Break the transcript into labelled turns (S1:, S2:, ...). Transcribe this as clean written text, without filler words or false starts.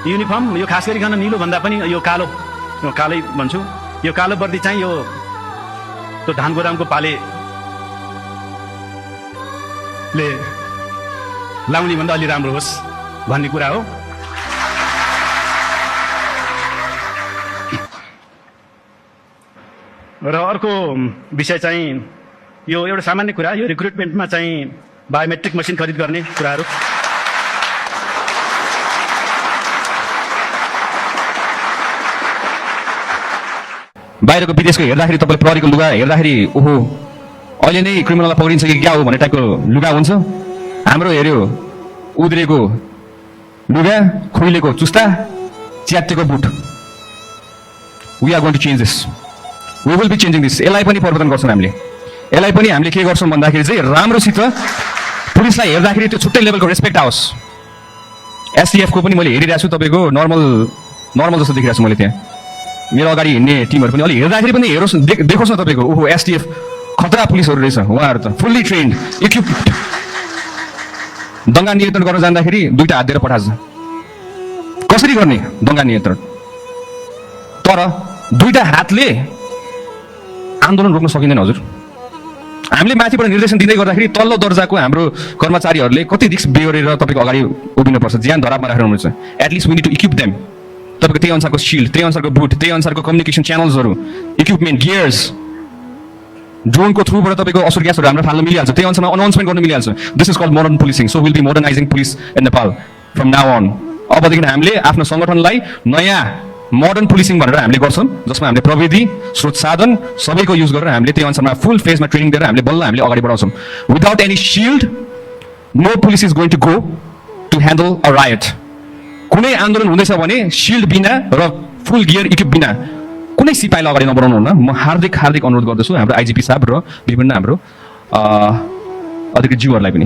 S1: Uniform यो खास गरिकन निलो भन्दा पनि यो कालै भन्छु। यो कालो वर्दी चाहिँ यो त्यो धान गोदामको पाले ले लाउने भन्दा अलि राम्रो होस् भन्ने कुरा हो। र अर्को विषय चाहिँ यो एउटा सामान्य कुरा, यो रिक्रुटमेन्टमा चाहिँ बायोमेट्रिक मसिन खरिद गर्ने कुराहरू।
S2: बाहिरको विदेशको हेर्दाखेरि तपाईँले प्रहरीको लुगा हेर्दाखेरि ओहो अहिले नै क्रिमिनललाई पक्रिन्छ कि क्या हो भन्ने टाइपको लुगा हुन्छ। हाम्रो हेऱ्यो उद्रेको लुगा, खुइलेको चुस्ता, च्यातेको boot. We are going to change this, we will be changing this. यसलाई पनि परिवर्तन गर्छौँ हामीले। यसलाई पनि हामीले के गर्छौँ भन्दाखेरि चाहिँ राम्रोसित पुलिसलाई हेर्दाखेरि त्यो छुट्टै लेभलको रेस्पेक्ट आओस्। एसटिएफको पनि मैले हेरिरहेको छु, तपाईँको नर्मल जस्तो देखिरहेको छु मैले। त्यहाँ मेरो अगाडि हिँड्ने टिमहरू पनि अलि हेर्दाखेरि पनि हेरोस्, देखोस् न तपाईँको ओहो एसटिएफ खतरा पुलिसहरू रहेछ। उहाँहरू त फुल्ली ट्रेन्ड, इक्विप्ड। दङ्गा नियन्त्रण गर्न जाँदाखेरि 2टा हात दिएर पठान्छ। कसरी गर्ने दङ्गा नियन्त्रण? तर 2टा हातले आन्दोलन रोक्न सकिँदैन हजुर। हामीले माथिबाट निर्देशन दिँदै गर्दाखेरि तल्लो दर्जाको हाम्रो कर्मचारीहरूले कति रिस्क बेहोरेर तपाईँको अगाडि उभिनुपर्छ, ज्यान धरापमा राखेर हुनुहुन्छ। At least we need to equip them. तपाईँको त्यही अनुसारको सिल्ड, त्यही अनुसारको बुट, त्यही अनुसारको कम्युनिकेसन च्यानल्सहरू, इक्विपमेन्ट, गियर्स, ड्रोनको थ्रुबाट तपाईँको असुर ग्यासहरू हाम्रो फाल्न मिलिहाल्छ। त्यही अनुसारमा अनाउन्समेन्ट गर्न मिलिहाल्छ। This is called modern policing. So will be modernising police in Nepal from now on. अबदेखि हामीले आफ्नो सङ्गठनलाई नयाँ मोडर्न पुलिसिङ भनेर हामीले गर्छौँ, जसमा हामीले प्रविधि, स्रोत साधन सबैको युज गरेर हामीले त्यही अनुसारमा फुल फेजमा ट्रेनिङ दिएर हामीले बल्ल हामीले अगाडि बढाउँछौँ। Without any shield no police is going to go to handle a riot. कुनै आन्दोलन हुँदैछ भने सिल्ड बिना र फुल गियर इक्विप बिना कुनै सिपाहीलाई अगाडि नबढाउनु हुन म हार्दिक अनुरोध गर्दछु हाम्रो आइजिपी साहब र विभिन्न हाम्रो अधिकृत ज्यूहरूलाई पनि।